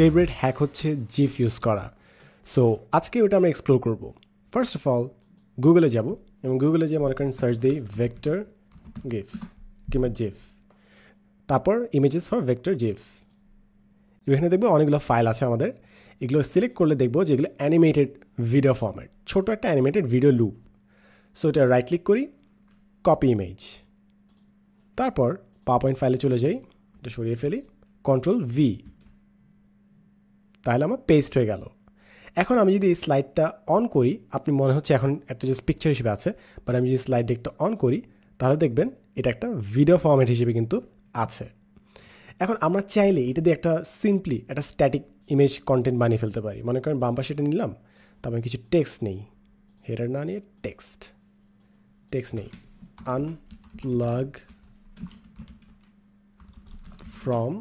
Favourite hack হচ্ছে জিফ use করা। So আজকে ওটা আমরা এক্সপ্লোর করব। ফার্স্ট অফ অল গুগলে যাব এবং গুগলে যে মনে করেন সার্চ দিই ভেক্টর গিফ কিংবা জিফ, তারপর ইমেজেস ফর ভেক্টর জিফ। এখানে দেখবো অনেকগুলো ফাইল আছে আমাদের। এগুলো সিলেক্ট করলে দেখবো যে এগুলো অ্যানিমেটেড ভিডিও ফরম্যাট, ছোটো একটা অ্যানিমেটেড ভিডিও লুপ। সো এটা রাইট ক্লিক করি, কপি ইমেজ, তারপর পাওয়ার পয়েন্ট ফাইলে চলে যাই, এটা সরিয়ে ফেলি, কন্ট্রোল ভি, তাহলে আমার পেস্ট হয়ে গেল। এখন আমি যদি এই স্লাইডটা অন করি, আপনি মনে হচ্ছে এখন একটা জাস্ট পিকচার হিসেবে আছে, বাট আমি যদি স্লাইড ডেকটা অন করি তাহলে দেখবেন এটা একটা ভিডিও ফরম্যাট হিসেবে কিন্তু আছে। এখন আমরা চাইলে এটা দিয়ে একটা সিম্পলি একটা স্ট্যাটিক ইমেজ কন্টেন্ট বানিয়ে ফেলতে পারি। মনে করেন বাম পাশে এটা নিলাম, তারপরে কিছু টেক্সট নেই, হেডার না নিয়ে টেক্সট নেই, আনপ্লাগ ফ্রম,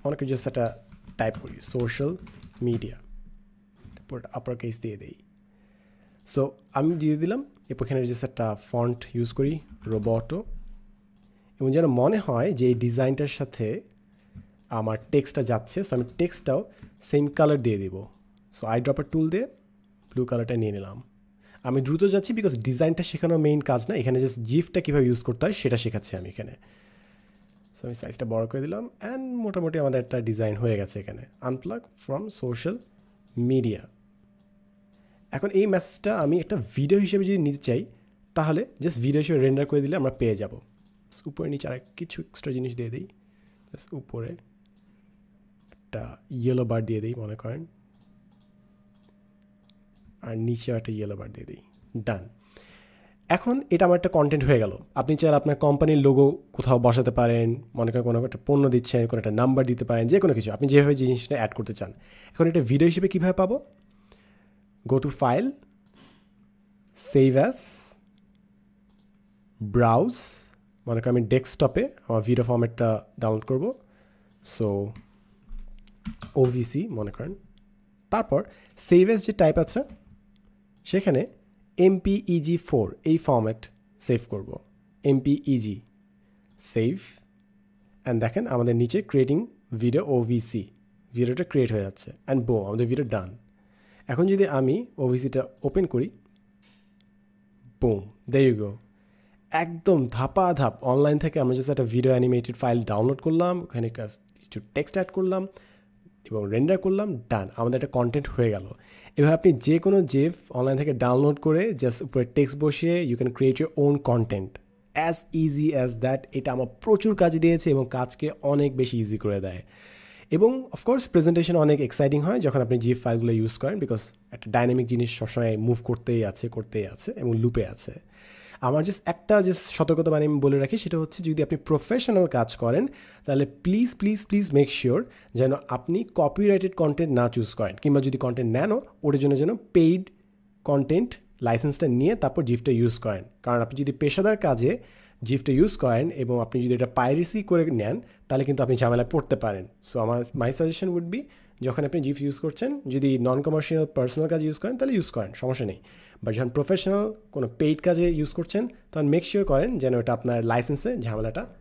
মনে করি জাস্ট একটা টাইপ করি সোশ্যাল মিডিয়া, আপার কেস দিয়ে দেই। সো আমি দিয়ে দিলাম, এরপর এখানে জাস্ট একটা ফন্ট ইউজ করি রোবটো, এবং যেন মনে হয় যে এই ডিজাইনটার সাথে আমার টেক্সটটা যাচ্ছে। সো আমি টেক্সটটাও সেম কালার দিয়ে দিব। সো আই ড্রপার টুল দিয়ে ব্লু কালারটা নিয়ে নিলাম। আমি দ্রুত যাচ্ছি বিকজ ডিজাইনটা শেখানোর মেইন কাজ না, এখানে জাস্ট জিফটা কীভাবে ইউজ করতে হয় সেটা শেখাচ্ছি আমি এখানে। সো আমি সাইজটা বড় করে দিলাম অ্যান্ড মোটামুটি আমাদের একটা ডিজাইন হয়ে গেছে এখানে, আনপ্লাগ ফ্রম সোশ্যাল মিডিয়া। এখন এই মেসেজটা আমি একটা ভিডিও হিসেবে যদি নিতে চাই তাহলে জাস্ট ভিডিও হিসেবে রেন্ডার করে দিলে আমরা পেয়ে যাব। উপরে নিচে আর কিছু এক্সট্রা জিনিস দিয়ে দিই, জাস্ট উপরে একটা ইয়েলো বার দিয়ে দিই মনে করেন, আর নিচেও একটা ইয়েলো বার দিয়ে দিই, ডান। এখন এটা আমার একটা কন্টেন্ট হয়ে গেল। আপনি চাইলে আপনার কোম্পানির লোগো কোথাও বসাতে পারেন, মনে করেন কোনো একটা পণ্য দিচ্ছেন, কোনো একটা নাম্বার দিতে পারেন, যে কোনো কিছু আপনি যেভাবে জিনিসটা অ্যাড করতে চান। এখন এটা ভিডিও হিসেবে কীভাবে পাবো? Go to file, save as, browse, মনে করেন আমি ডেস্কটপে আমার ভিডিও ফরম্যাটটা ডাউনলোড করব, সো ওভিসি মনে করেন, তারপর সেভ অ্যাস যে টাইপ আছে সেখানে MPEG-4 এই ফরম্যাট সেভ করব, MPEG সেভ, অ্যান্ড দেখেন আমাদের নিচে ক্রিয়েটিং ভিডিও ওভিসি, ভিডিওটা ক্রিয়েট হয়ে যাচ্ছে অ্যান্ড বো আমাদের ভিডিও ডান। এখন যদি আমি ওভিসিটা ওপেন করি, বুম, দেয়ার ইউ গো, একদম ধাপাধাপ অনলাইন থেকে আমরা জাস্ট একটা ভিডিও অ্যানিমেটেড ফাইল ডাউনলোড করলাম, ওখানে কিছু টেক্সট অ্যাড করলাম এবং রেন্ডার করলাম, ডান, আমাদের একটা কন্টেন্ট হয়ে গেল। এভাবে আপনি যে কোনো জিফ অনলাইন থেকে ডাউনলোড করে জাস্ট উপরে টেক্সট বসিয়ে you can create your own content as easy as that. এটা আমার প্রচুর কাজে দিয়েছে এবং কাজকে অনেক বেশি ইজি করে দেয়। এবং অফকোর্স প্রেজেন্টেশন অনেক এক্সাইটিং হয় যখন আপনি জিফ ফাইলগুলো ইউজ করেন, বিকজ একটা ডাইনামিক জিনিস সবসময় মুভ করতেই আছে এবং লুপে আছে। আমার একটা সতর্কতা আমি বলে রাখি, সেটা হচ্ছে যদি আপনি প্রফেশনাল কাজ করেন তাহলে please please please make sure যেন আপনি কপিরাইটেড কন্টেন্ট না চুজ করেন, কিংবা যদি কন্টেন্ট নেনও ওটার জন্য যেন পেইড কন্টেন্ট লাইসেন্সটা নিয়ে তারপর জিফটা ইউজ করেন। কারণ আপনি যদি পেশাদার কাজে জিফটা ইউজ করেন এবং আপনি যদি এটা পাইরেসি করে নেন তাহলে কিন্তু আপনি ঝামেলায় পড়তে পারেন। So my suggestion would be, যখন আপনি জিফ ইউজ করছেন, যদি নন কমার্শিয়াল পার্সোনাল কাজে ইউজ করেন তাহলে ইউজ করেন, সমস্যা নেই। বাট যখন প্রফেশনাল কোনো পেইড কাজে ইউজ করছেন তখন মেক শিওর করেন যেন এটা আপনার লাইসেন্সে ঝামেলাটা